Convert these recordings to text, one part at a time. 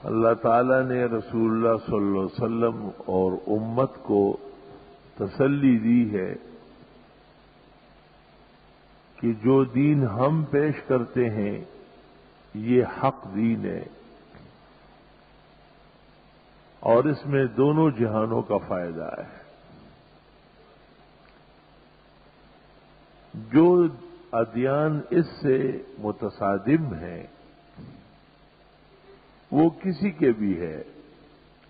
اللہ تعالیٰ نے رسول اللہ صلی اللہ علیہ وسلم اور امت کو تسلی دی ہے کہ جو دین ہم پیش کرتے ہیں یہ حق دین ہے اور اس میں دونوں جہانوں کا فائدہ ہے۔ جو ادیان اس سے متصادم ہیں وہ کسی کے بھی ہے،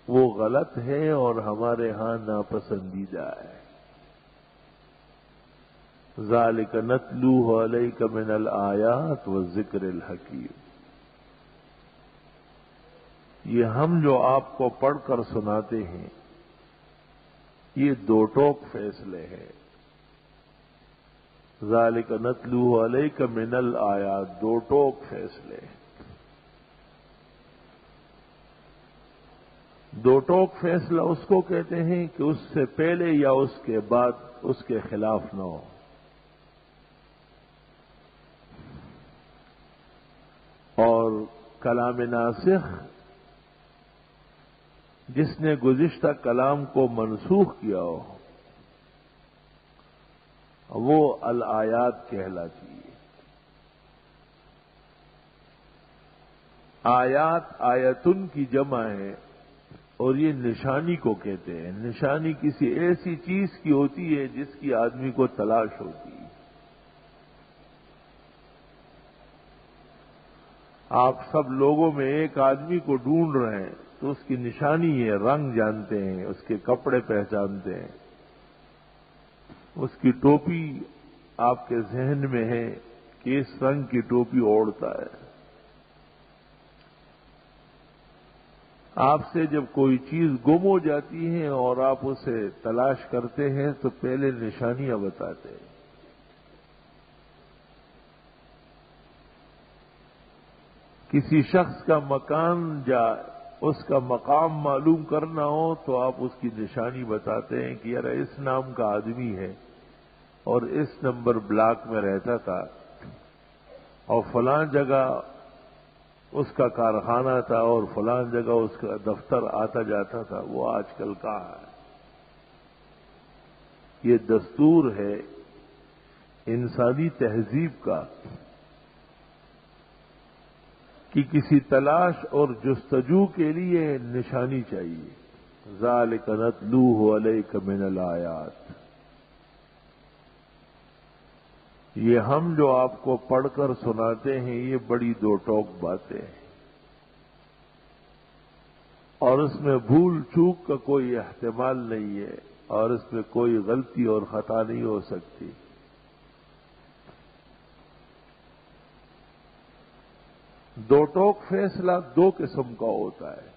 وہ غلط ہے اور ہمارے ہاں ناپسندیدہ ہے۔ ذالک نتلوہ علیک من الآیات والذکر الحکیم، یہ ہم جو آپ کو پڑھ کر سناتے ہیں یہ دو ٹوک فیصلے ہیں۔ ذالک نتلوہ علیک من الآیات، دو ٹوک فیصلے ہیں۔ دو ٹوک فیصلہ اس کو کہتے ہیں کہ اس سے پہلے یا اس کے بعد اس کے خلاف نہ ہو، اور کلام ناسخ جس نے گزشتہ کلام کو منسوخ کیا ہو وہ الآیات کہلاتی ہے۔ آیات آیتن کی جمع ہے اور یہ نشانی کو کہتے ہیں۔ نشانی کسی ایسی چیز کی ہوتی ہے جس کی آدمی کو تلاش ہوتی ہے۔ آپ سب لوگوں میں ایک آدمی کو ڈھونڈ رہے ہیں تو اس کی نشانی ہے، رنگ جانتے ہیں، اس کے کپڑے پہچانتے ہیں، اس کی ٹوپی آپ کے ذہن میں ہے کہ اس رنگ کی ٹوپی اوڑھتا ہے۔ آپ سے جب کوئی چیز گم ہو جاتی ہے اور آپ اسے تلاش کرتے ہیں تو پہلے نشانیاں بتاتے ہیں۔ کسی شخص کا مکان یا اس کا مقام معلوم کرنا ہو تو آپ اس کی نشانی بتاتے ہیں کہ یار اس نام کا آدمی ہے اور اس نمبر بلاک میں رہتا تھا اور فلاں جگہ اس کا کارخانہ تھا اور فلاں جگہ اس کا دفتر آتا جاتا تھا، وہ آج کل کہاں ہے۔ یہ دستور ہے انسانی تہذیب کا کہ کسی تلاش اور جستجو کے لیے نشانی چاہیے۔ ذالک نتلوہ علیک من الآیات، یہ ہم جو آپ کو پڑھ کر سناتے ہیں یہ بڑی دو ٹوک باتیں ہیں اور اس میں بھول چوک کا کوئی احتمال نہیں ہے اور اس میں کوئی غلطی اور خطا نہیں ہو سکتی۔ دو ٹوک فیصلہ دو قسم کا ہوتا ہے۔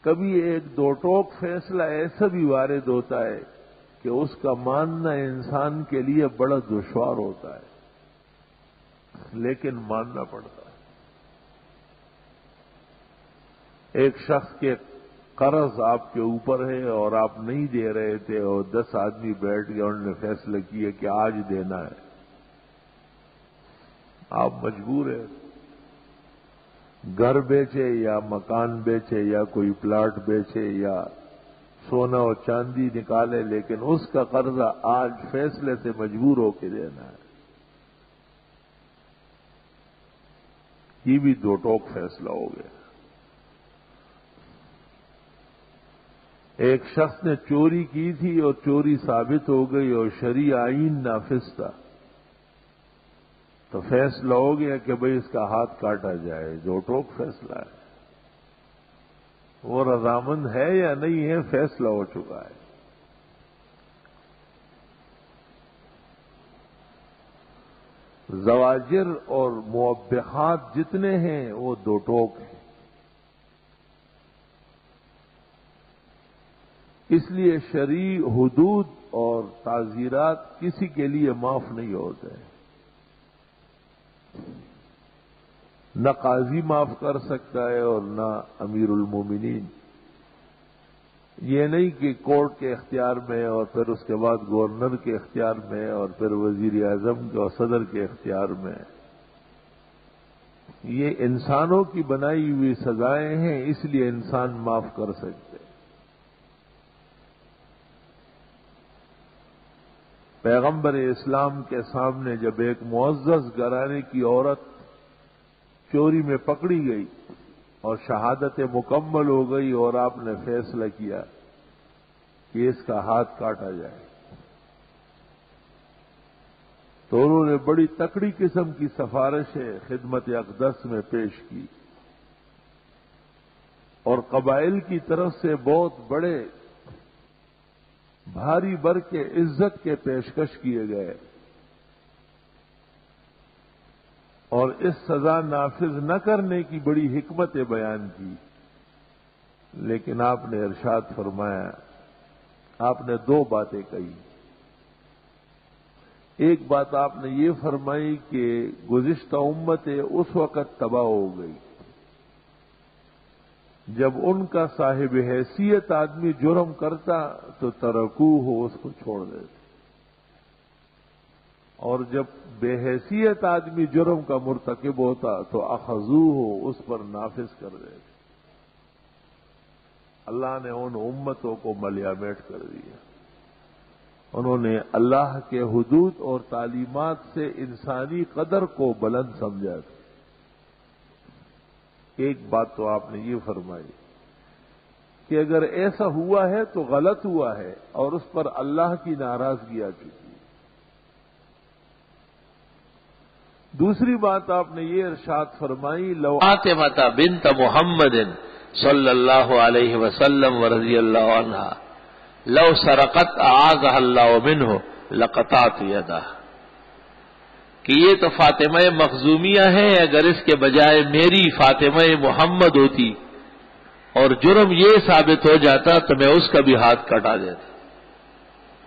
کبھی ایک دو ٹوک فیصلہ ایسا بھی وارد ہوتا ہے کہ اس کا ماننا انسان کے لیے بڑا دشوار ہوتا ہے لیکن ماننا پڑتا ہے۔ ایک شخص کے قرض آپ کے اوپر ہے اور آپ نہیں دے رہے تھے اور 10 آدمی بیٹھ گئے، انہوں نے فیصلہ کیا کہ آج دینا ہے، آپ مجبور ہیں، گھر بیچے یا مکان بیچے یا کوئی پلاٹ بیچے یا سونا اور چاندی نکالے، لیکن اس کا قرضہ آج فیصلے سے مجبور ہو کے دینا ہے۔ یہ بھی دو ٹوک فیصلہ ہو گیا۔ ایک شخص نے چوری کی تھی اور چوری ثابت ہو گئی اور شرعی آئین نافذ تھا، تو فیصلہ ہو گیا کہ بھئی اس کا ہاتھ کاٹا جائے۔ دو ٹوک فیصلہ ہے، وہ رضامند ہے یا نہیں ہے، فیصلہ ہو چکا ہے۔ زواجر اور موبخات جتنے ہیں وہ دو ٹوک ہیں، اس لیے شرعی حدود اور تعزیرات کسی کے لیے معاف نہیں ہوتے ہیں۔ نہ قاضی معاف کر سکتا ہے اور نہ امیر المومنین۔ یہ نہیں کہ کورٹ کے اختیار میں اور پھر اس کے بعد گورنر کے اختیار میں اور پھر وزیر اعظم کے اور صدر کے اختیار میں۔ یہ انسانوں کی بنائی ہوئی سزائیں ہیں، اس لیے انسان معاف کر سکتے۔ پیغمبر اسلام کے سامنے جب ایک معزز گھرانے کی عورت چوری میں پکڑی گئی اور شہادت مکمل ہو گئی اور آپ نے فیصلہ کیا کہ اس کا ہاتھ کاٹا جائے، تو انہوں نے بڑی تکڑی قسم کی سفارشیں خدمت اقدس میں پیش کی اور قبائل کی طرف سے بہت بڑے بھاری بر کے عزت کے پیشکش کیے گئے اور اس سزا نافذ نہ کرنے کی بڑی حکمتیں بیان کی، لیکن آپ نے ارشاد فرمایا، آپ نے دو باتیں کہی۔ ایک بات آپ نے یہ فرمائی کہ گزشتہ امتیں اس وقت تباہ ہو گئی جب ان کا صاحب حیثیت آدمی جرم کرتا تو ترکوہ ہو، اس کو چھوڑ دیتے، اور جب بے حیثیت آدمی جرم کا مرتکب ہوتا تو اخذوہ ہو، اس پر نافذ کر دیتے۔ اللہ نے ان امتوں کو ملیامیٹ کر دیا، انہوں نے اللہ کے حدود اور تعلیمات سے انسانی قدر کو بلند سمجھا تھا۔ ایک بات تو آپ نے یہ فرمائی کہ اگر ایسا ہوا ہے تو غلط ہوا ہے اور اس پر اللہ کی ناراضگی آ چکی ہے۔ دوسری بات آپ نے یہ ارشاد فرمائی، لو فاطمہ بنت محمد صلی اللہ علیہ وسلم ورضی اللہ عنہا لو سرقت اعاذها اللہ منہ لقطعت یدہ، کہ یہ تو فاطمہ مخزومیہ ہے، اگر اس کے بجائے میری فاطمہ محمد ہوتی اور جرم یہ ثابت ہو جاتا تو میں اس کا بھی ہاتھ کٹا دیتا،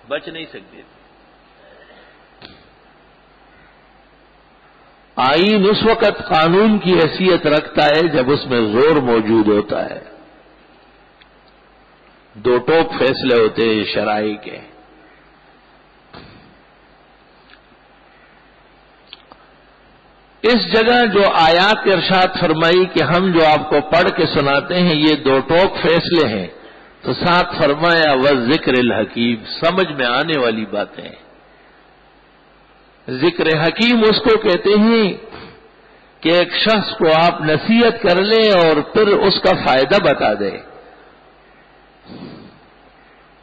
بچ نہیں سکتی تھی۔ آئین اس وقت قانون کی حیثیت رکھتا ہے جب اس میں زور موجود ہوتا ہے، دو ٹوک فیصلے ہوتے ہیں شرعی کے۔ اس جگہ جو آیات ارشاد فرمائی کہ ہم جو آپ کو پڑھ کے سناتے ہیں یہ دو ٹوک فیصلے ہیں، تو ساتھ فرمایا وذکر الحکیم، سمجھ میں آنے والی باتیں۔ ذکر حکیم اس کو کہتے ہیں کہ ایک شخص کو آپ نصیحت کر لیں اور پھر اس کا فائدہ بتا دیں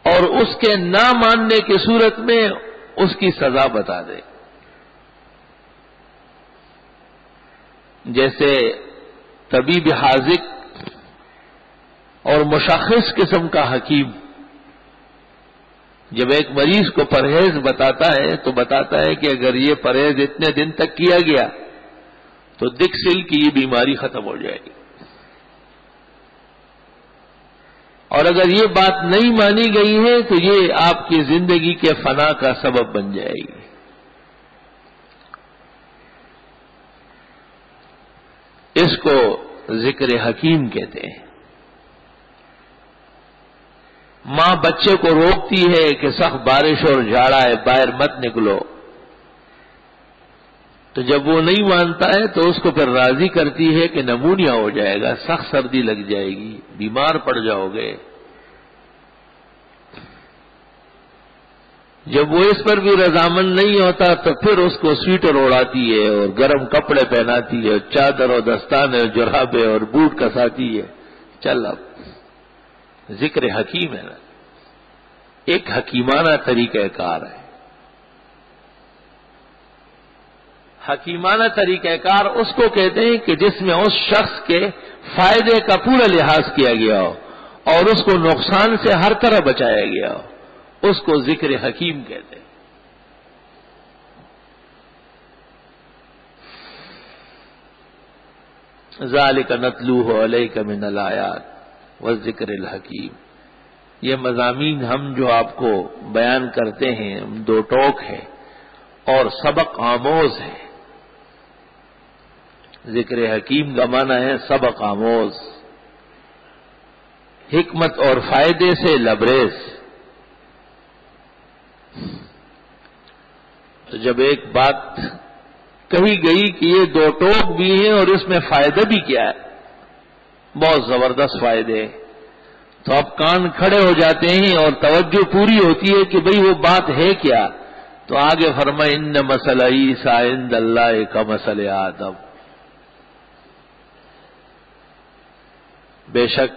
اور اس کے نہ ماننے کی صورت میں اس کی سزا بتا دیں۔ جیسے طبیب حاذق اور مشخص قسم کا حکیم جب ایک مریض کو پرہیز بتاتا ہے تو بتاتا ہے کہ اگر یہ پرہیز اتنے دن تک کیا گیا تو دک سل کی یہ بیماری ختم ہو جائے گی، اور اگر یہ بات نہیں مانی گئی ہے تو یہ آپ کی زندگی کے فنا کا سبب بن جائے گی۔ اس کو ذکر حکیم کہتے ہیں۔ ماں بچے کو روکتی ہے کہ سخت بارش اور جھاڑا ہے باہر مت نکلو، تو جب وہ نہیں مانتا ہے تو اس کو پھر راضی کرتی ہے کہ نمونیا ہو جائے گا، سخت سردی لگ جائے گی، بیمار پڑ جاؤ گے۔ جب وہ اس پر بھی رضامند نہیں ہوتا تو پھر اس کو سویٹر اوڑھاتی ہے اور گرم کپڑے پہناتی ہے، چادر اور دستانے اور جرابے اور بوٹ کساتی ہے۔ چل اب ذکر حکیم ہے نا، ایک حکیمانہ طریقہ کار ہے۔ حکیمانہ طریقہ کار اس کو کہتے ہیں کہ جس میں اس شخص کے فائدے کا پورا لحاظ کیا گیا ہو اور اس کو نقصان سے ہر طرح بچایا گیا ہو، اس کو ذکر حکیم کہتے ہیں۔ ذالک نتلوہ علیک من الآیات والذکر الحکیم، یہ مضامین ہم جو آپ کو بیان کرتے ہیں دو ٹوک ہے اور سبق آموز ہے۔ ذکر حکیم کا معنی ہے سبق آموز، حکمت اور فائدے سے لبریز۔ تو جب ایک بات کہی گئی کہ یہ دو ٹوک بھی ہیں اور اس میں فائدہ بھی کیا ہے، بہت زبردست فائدے ہیں۔ تو اب کان کھڑے ہو جاتے ہیں اور توجہ پوری ہوتی ہے کہ بھئی وہ بات ہے کیا۔ تو آگے فرمائے ان مثل عیسیٰ عند اللہ کمثل آدم، بے شک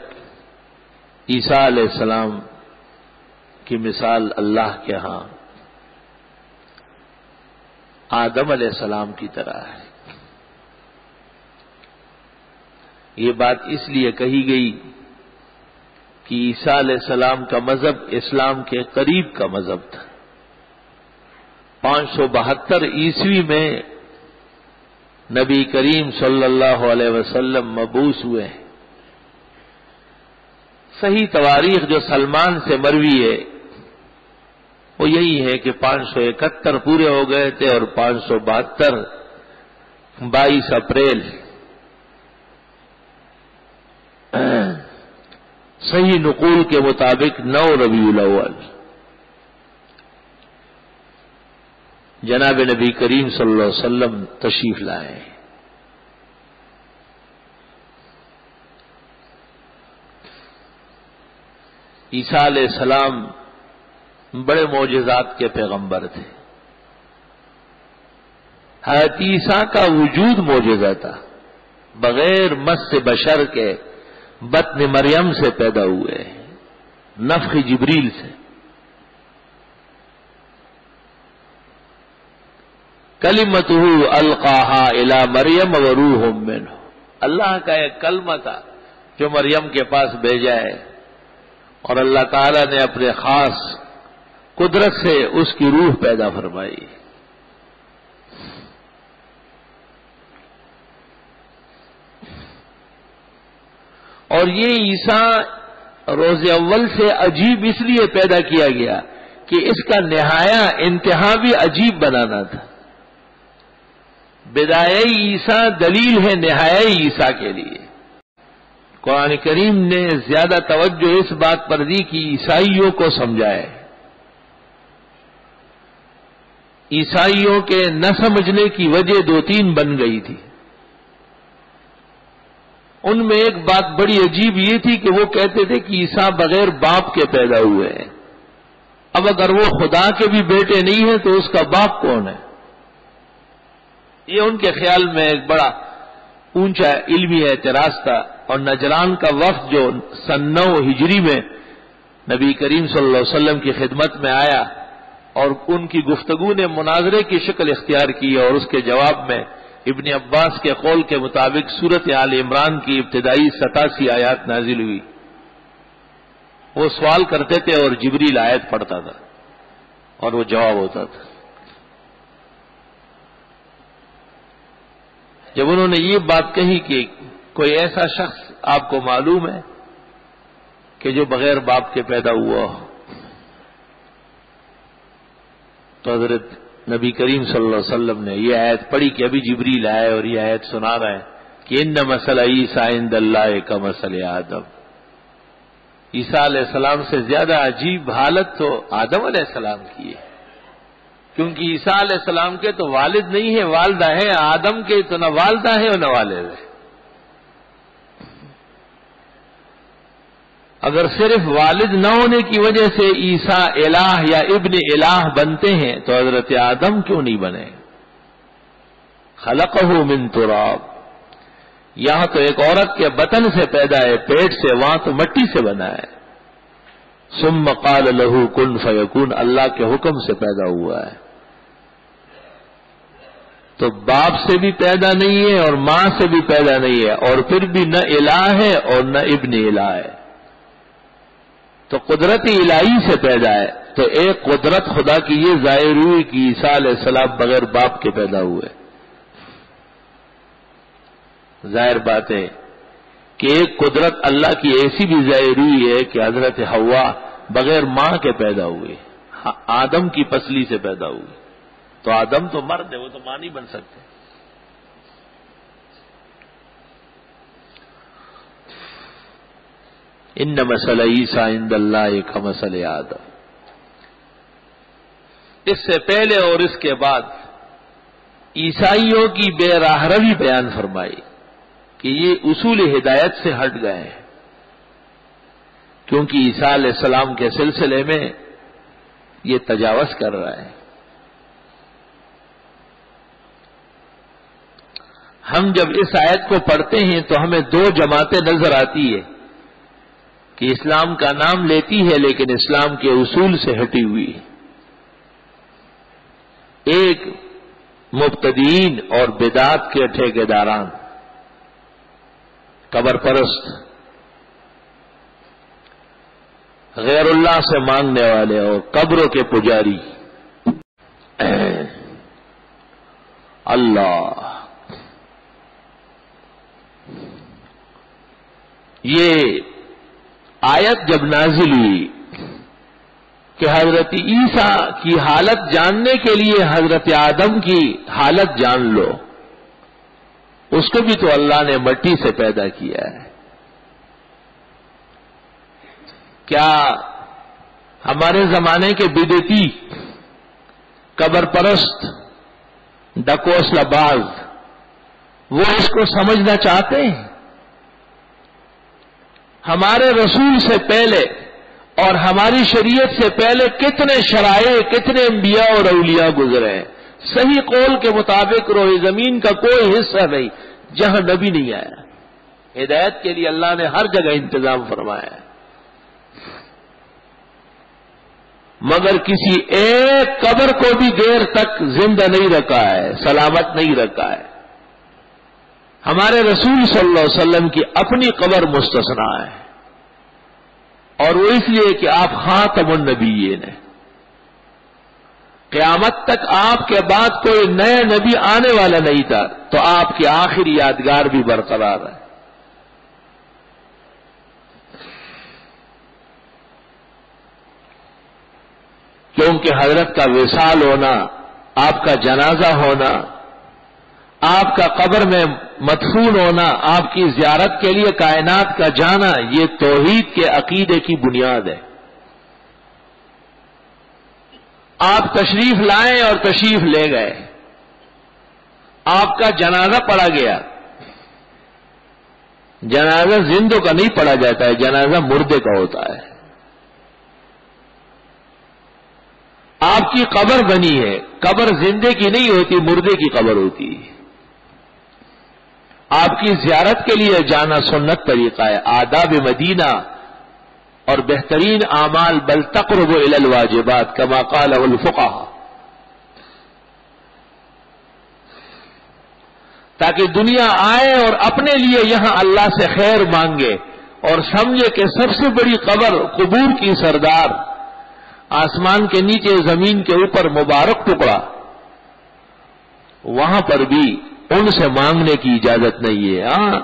عیسیٰ علیہ السلام کی مثال اللہ کے ہاں آدم علیہ السلام کی طرح ہے۔ یہ بات اس لیے کہی گئی کہ عیسیٰ علیہ السلام کا مذہب اسلام کے قریب کا مذہب تھا۔ 572 عیسوی میں نبی کریم صلی اللہ علیہ وسلم مبعوث ہوئے ہیں۔ صحیح تواریخ جو سلمان سے مروی ہے وہ یہی ہے کہ 571 پورے ہو گئے تھے اور 572 22 اپریل صحیح نقول کے مطابق 9 ربیع الاول جناب نبی کریم صلی اللہ علیہ وسلم تشریف لائے۔ عیسیٰ علیہ السلام بڑے معجزات کے پیغمبر تھے۔ حضرت عیسیٰ کا وجود معجزہ تھا، بغیر مس بشر کے بطن مریم سے پیدا ہوئے، نفخ جبریل سے۔ کلمتہ القاہا الی مریم وروح منہ، اللہ کا ایک کلمہ تھا جو مریم کے پاس بھیجا ہے اور اللہ تعالی نے اپنے خاص قدرت سے اس کی روح پیدا فرمائی۔ اور یہ عیسیٰ روز اول سے عجیب اس لیے پیدا کیا گیا کہ اس کا نہایا انتہا بھی عجیب بنانا تھا۔ بدایہ عیسیٰ دلیل ہے نہایہ عیسیٰ کے لیے۔ قرآن کریم نے زیادہ توجہ اس بات پر دی کہ عیسائیوں کو سمجھائے۔ عیسائیوں کے نہ سمجھنے کی وجہ 2-3 بن گئی تھی۔ ان میں ایک بات بڑی عجیب یہ تھی کہ وہ کہتے تھے کہ عیسیٰ بغیر باپ کے پیدا ہوئے ہیں۔ اب اگر وہ خدا کے بھی بیٹے نہیں ہیں تو اس کا باپ کون ہے؟ یہ ان کے خیال میں ایک بڑا اونچا علمی اعتراض تھا۔ اور نجران کا وفد جو سن 9 ہجری میں نبی کریم صلی اللہ علیہ وسلم کی خدمت میں آیا اور ان کی گفتگو نے مناظرے کی شکل اختیار کی اور اس کے جواب میں ابن عباس کے قول کے مطابق سورۃ آل عمران کی ابتدائی 87 آیات نازل ہوئی۔ وہ سوال کرتے تھے اور جبریل آیت پڑھتا تھا اور وہ جواب ہوتا تھا۔ جب انہوں نے یہ بات کہی کہ کوئی ایسا شخص آپ کو معلوم ہے کہ جو بغیر باپ کے پیدا ہوا ہو، تو حضرت نبی کریم صلی اللہ علیہ وسلم نے یہ آیت پڑھی کہ ابھی جبریل آئے اور یہ آیت سنا رہا ہے کہ ان مثل عیسیٰ عند اللہ کمثل آدم۔ عیسیٰ علیہ السلام سے زیادہ عجیب حالت تو آدم علیہ السلام کی ہے، کیونکہ عیسیٰ علیہ السلام کے تو والد نہیں ہے، والدہ ہے۔ آدم کے تو نہ والدہ ہے اور نہ والد ہے۔ اگر صرف والد نہ ہونے کی وجہ سے عیسیٰ الہ یا ابن الہ بنتے ہیں تو حضرت آدم کیوں نہیں بنے؟ خلقہ من تراب، یہاں تو ایک عورت کے بطن سے پیدا ہے، پیٹ سے، وہاں تو مٹی سے بنا ہے۔ ثم قال له کن فیکون، اللہ کے حکم سے پیدا ہوا ہے۔ تو باپ سے بھی پیدا نہیں ہے اور ماں سے بھی پیدا نہیں ہے، اور پھر بھی نہ الہ ہے اور نہ ابن الہ ہے، تو قدرت الہی سے پیدا ہے۔ تو ایک قدرت خدا کی یہ ظاہر ہوئی کہ عیسیٰ علیہ السلام بغیر باپ کے پیدا ہوئے۔ ظاہر بات ہے کہ ایک قدرت اللہ کی ایسی بھی ظاہر ہوئی ہے کہ حضرت حوا بغیر ماں کے پیدا ہوئے، آدم کی پسلی سے پیدا ہوئے۔ تو آدم تو مرد ہے، وہ تو ماں نہیں بن سکتے۔ ان مثل عیسیٰ عند اللہ کمثل آدم۔ اس سے پہلے اور اس کے بعد عیسائیوں کی بے راہ روی بیان فرمائی کہ یہ اصول ہدایت سے ہٹ گئے ہیں، کیونکہ عیسیٰ علیہ السلام کے سلسلے میں یہ تجاوز کر رہا ہے۔ ہم جب اس آیت کو پڑھتے ہیں تو ہمیں دو جماعتیں نظر آتی ہے کہ اسلام کا نام لیتی ہے لیکن اسلام کے اصول سے ہٹی ہوئی ہے۔ ایک مبتدئین اور بدعت کے ٹھیکیداران، قبر پرست، غیر اللہ سے مانگنے والے اور قبروں کے پجاری۔ اللہ، یہ آیت جب نازل ہوئی کہ حضرت عیسیٰ کی حالت جاننے کے لیے حضرت آدم کی حالت جان لو، اس کو بھی تو اللہ نے مٹی سے پیدا کیا ہے۔ کیا ہمارے زمانے کے بدعتی، قبر پرست، ڈکوسلہ باز وہ اس کو سمجھنا چاہتے ہیں؟ ہمارے رسول سے پہلے اور ہماری شریعت سے پہلے کتنے شرائع، کتنے انبیاء اور اولیاء گزرے ہیں۔ صحیح قول کے مطابق روئے زمین کا کوئی حصہ نہیں جہاں نبی نہیں آیا۔ ہدایت کے لیے اللہ نے ہر جگہ انتظام فرمایا ہے، مگر کسی ایک قبر کو بھی دیر تک زندہ نہیں رکھا ہے، سلامت نہیں رکھا ہے۔ ہمارے رسول صلی اللہ علیہ وسلم کی اپنی قبر مستثنا ہے، اور وہ اس لیے کہ آپ خاتم النبیین ہیں۔ قیامت تک آپ کے بعد کوئی نیا نبی آنے والا نہیں تھا، تو آپ کی آخری یادگار بھی برقرار ہے۔ کیونکہ حضرت کا وصال ہونا، آپ کا جنازہ ہونا، آپ کا قبر میں مدفون ہونا، آپ کی زیارت کے لیے کائنات کا جانا، یہ توحید کے عقیدے کی بنیاد ہے۔ آپ تشریف لائیں اور تشریف لے گئے، آپ کا جنازہ پڑھا گیا۔ جنازہ زندوں کا نہیں پڑھا جاتا ہے، جنازہ مردے کا ہوتا ہے۔ آپ کی قبر بنی ہے، قبر زندے کی نہیں ہوتی، مردے کی قبر ہوتی ہے۔ آپ کی زیارت کے لیے جانا سنت طریقہ ہے، آداب مدینہ اور بہترین اعمال بل تقرب الی الواجبات کما قال الفقہاء، تاکہ دنیا آئے اور اپنے لیے یہاں اللہ سے خیر مانگے اور سمجھے کہ سب سے بڑی قبر قبور کی سردار، آسمان کے نیچے زمین کے اوپر مبارک ٹکڑا، وہاں پر بھی ان سے مانگنے کی اجازت نہیں ہے۔ ہاں،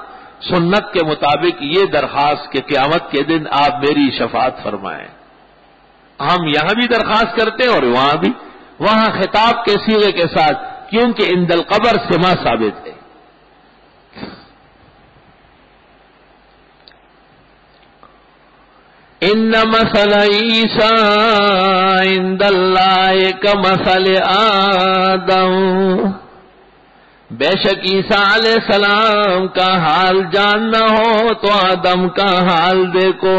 سنت کے مطابق یہ درخواست کہ قیامت کے دن آپ میری شفاعت فرمائیں، ہم یہاں بھی درخواست کرتے ہیں اور وہاں بھی، وہاں خطاب کے صیغے کے ساتھ، کیونکہ عند القبر سما ثابت ہے۔ ان مثل عیسیٰ عند اللہ کمثل آدم، بے شک عیسیٰ علیہ السلام کا حال جاننا ہو تو آدم کا حال دیکھو۔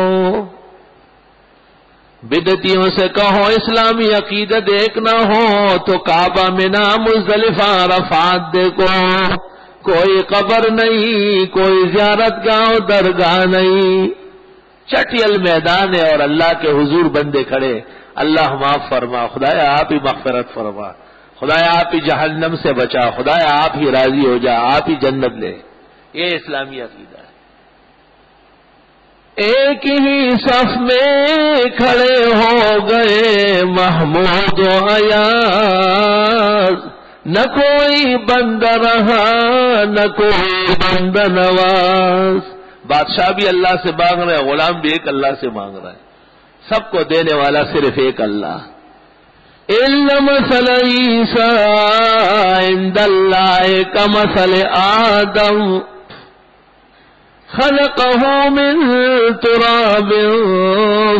بدعتیوں سے کہو اسلامی عقیدت دیکھنا ہو تو کعبہ منا مزدلفہ عرفات دیکھو، کوئی قبر نہیں، کوئی زیارت گاہ درگاہ نہیں، چٹیل میدان ہے اور اللہ کے حضور بندے کھڑے، اللہ معاف فرما، خدایا آپ ہی مغفرت فرما، خدایا آپ ہی جہنم سے بچا، خدایا آپ ہی راضی ہو جا، آپ ہی جنت لے۔ یہ اسلامی عقیدہ ہے۔ ایک ہی صف میں کھڑے ہو گئے محمود و ایاز، نہ کوئی بندہ رہا نہ کوئی بندہ نواز۔ بادشاہ بھی اللہ سے مانگ رہا ہے، غلام بھی ایک اللہ سے مانگ رہا ہے، سب کو دینے والا صرف ایک اللہ۔ ان مثل عیسیٰ عند اللہ کمثل آدم خلقه من تراب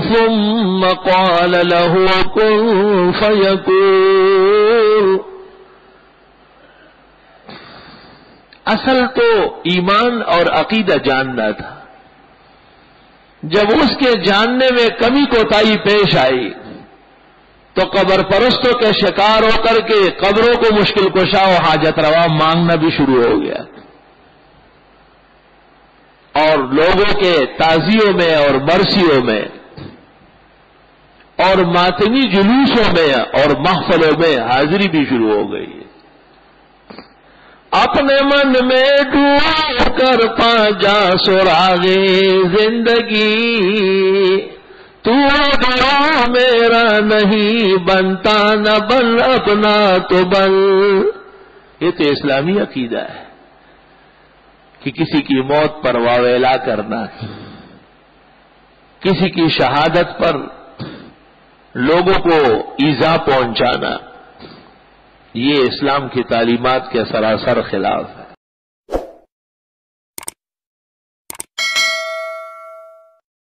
ثم قال له كن فيكون۔ اصل تو ایمان اور عقیدہ جاننا تھا. جب اس کے جاننے میں کمی کوتاہی پیش آئی تو قبر پرستوں کے شکار ہو کر کے قبروں کو مشکل کشا و حاجت روا مانگنا بھی شروع ہو گیا، اور لوگوں کے تعزیوں میں اور برسیوں میں اور ماتمی جلوسوں میں اور محفلوں میں حاضری بھی شروع ہو گئی. اپنے من میں ڈوب کر پا جا سراغے زندگی، تو دعا میرا نہیں بنتا نہ بن اپنا تو بن. یہ تو اسلامی عقیدہ ہے کہ کسی کی موت پر واویلا کرنا، کسی کی شہادت پر لوگوں کو ایذا پہنچانا، یہ اسلام کی تعلیمات کے سراسر خلاف ہے.